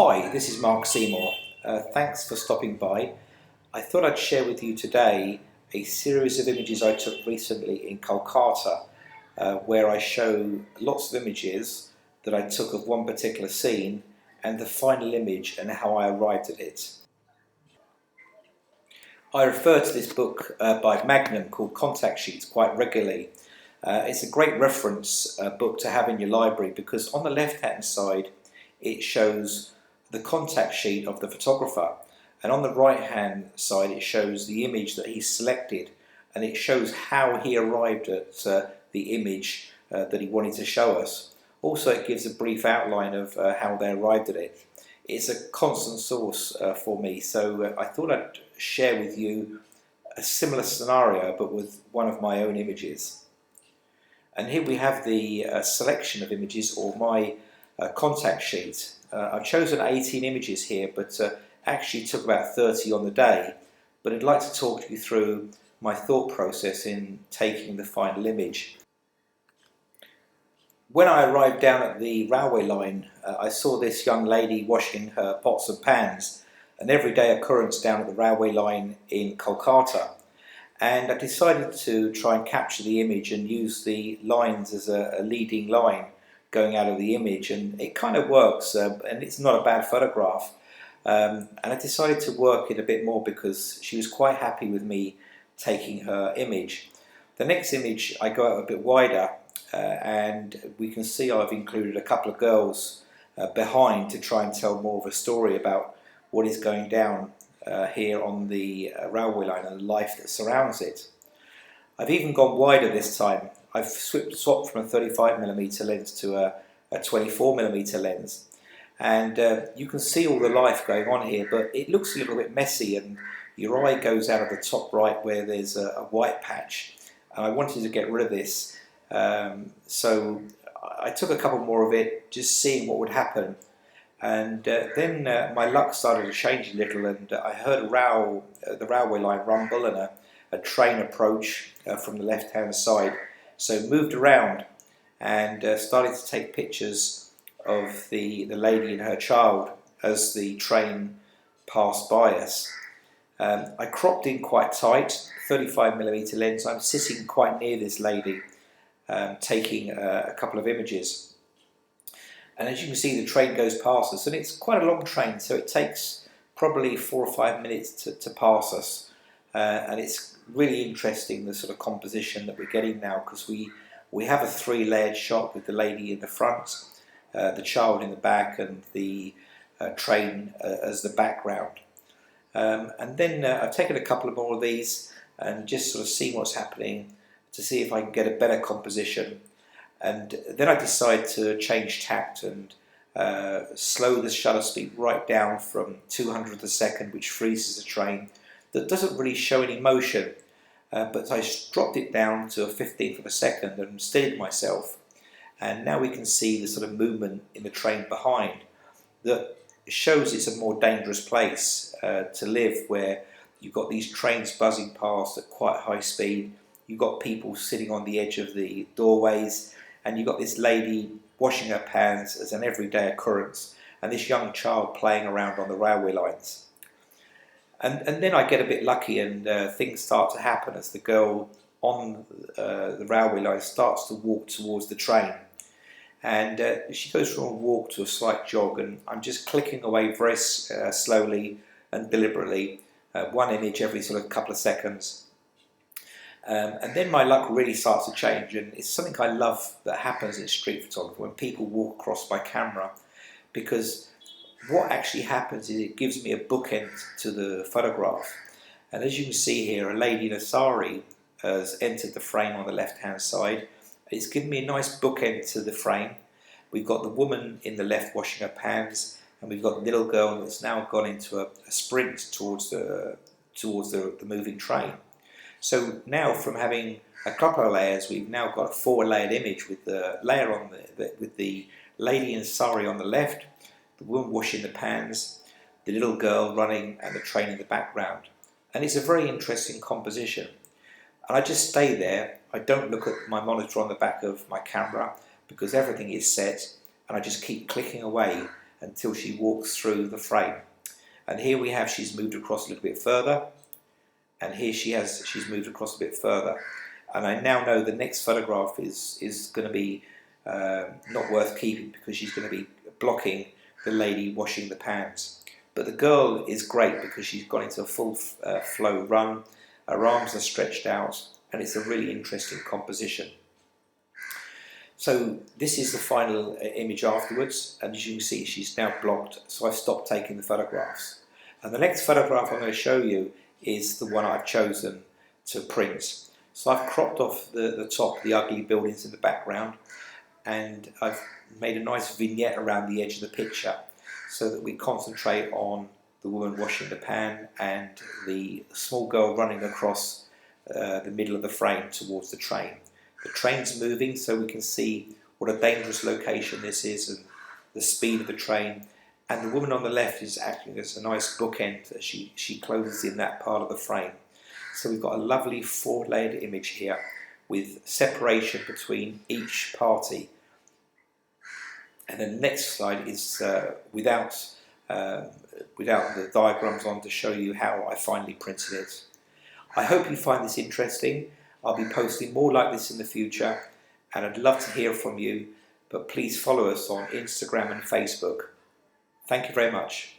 Hi, this is Mark Seymour. Thanks for stopping by. I thought I'd share with you today a series of images I took recently in Kolkata, where I show lots of images that I took of one particular scene and the final image and how I arrived at it. I refer to this book by Magnum called Contact Sheets quite regularly. It's a great reference book to have in your library because on the left hand side it shows the contact sheet of the photographer, and on the right hand side it shows the image that he selected, and it shows how he arrived at the image that he wanted to show us. Also, it gives a brief outline of how they arrived at it. It's a constant source for me, so I thought I'd share with you a similar scenario but with one of my own images. And here we have the selection of images, or my contact sheet. I've chosen 18 images here, but actually took about 30 on the day. But I'd like to talk you through my thought process in taking the final image. When I arrived down at the railway line, I saw this young lady washing her pots and pans, an everyday occurrence down at the railway line in Kolkata. And I decided to try and capture the image and use the lines as a leading line going out of the image, and it kind of works, and it's not a bad photograph. And I decided to work it a bit more because she was quite happy with me taking her image. The next image I go out a bit wider, and we can see I've included a couple of girls behind to try and tell more of a story about what is going down here on the railway line and the life that surrounds it. I've even gone wider this time. I've swapped from a 35mm lens to a 24mm lens, and you can see all the life going on here, but it looks a little bit messy, and your eye goes out of the top right where there's a white patch, and I wanted to get rid of this, so I took a couple more of it, just seeing what would happen. And then my luck started to change a little, and I heard the railway line rumble and a train approach from the left hand side. So moved around and started to take pictures of the lady and her child as the train passed by us. I cropped in quite tight, 35mm lens. I'm sitting quite near this lady, taking a couple of images. And as you can see, the train goes past us, and it's quite a long train, so it takes probably 4 or 5 minutes to pass us. And it's really interesting, the sort of composition that we're getting now, because we have a 3-layered shot with the lady in the front, the child in the back, and the train as the background. And then I've taken a couple of more of these and just sort of seen what's happening to see if I can get a better composition. And then I decide to change tact and slow the shutter speed right down from 200th a second, which freezes the train. That doesn't really show any motion, but I dropped it down to a 15th of a second and steadied myself. And now we can see the sort of movement in the train behind that shows it's a more dangerous place to live, where you've got these trains buzzing past at quite high speed. You've got people sitting on the edge of the doorways, and you've got this lady washing her pans as an everyday occurrence, and this young child playing around on the railway lines. And then I get a bit lucky, and things start to happen as the girl on the railway line starts to walk towards the train. And she goes from a walk to a slight jog, and I'm just clicking away very slowly and deliberately, one image every sort of couple of seconds. And then my luck really starts to change, and it's something I love that happens in street photography when people walk across my camera, because what actually happens is it gives me a bookend to the photograph. And as you can see here, a lady in a sari has entered the frame on the left hand side. It's given me a nice bookend to the frame. We've got the woman in the left washing her pans, and we've got the little girl that's now gone into a sprint towards the moving train. So now, from having a couple of layers, we've now got a 4-layered image with the layer on with the lady in sari on the left, the woman washing the pans, the little girl running, and the train in the background. And it's a very interesting composition. And I just stay there. I don't look at my monitor on the back of my camera because everything is set, and I just keep clicking away until she walks through the frame. And here we have, she's moved across a little bit further, and here she's moved across a bit further. And I now know the next photograph is going to be not worth keeping, because she's going to be blocking the lady washing the pans. But the girl is great because she's gone into a full flow run, her arms are stretched out, and it's a really interesting composition. So this is the final image afterwards, and as you can see, she's now blocked, so I've stopped taking the photographs. And the next photograph I'm going to show you is the one I've chosen to print. So I've cropped off the top, the ugly buildings in the background, and I've made a nice vignette around the edge of the picture so that we concentrate on the woman washing the pan and the small girl running across the middle of the frame towards the train. The train's moving, so we can see what a dangerous location this is and the speed of the train. And the woman on the left is acting as a nice bookend as she closes in that part of the frame. So we've got a lovely four-layered image here with separation between each party. And then the next slide is without the diagrams on, to show you how I finally printed it. I hope you find this interesting. I'll be posting more like this in the future, and I'd love to hear from you, but please follow us on Instagram and Facebook. Thank you very much.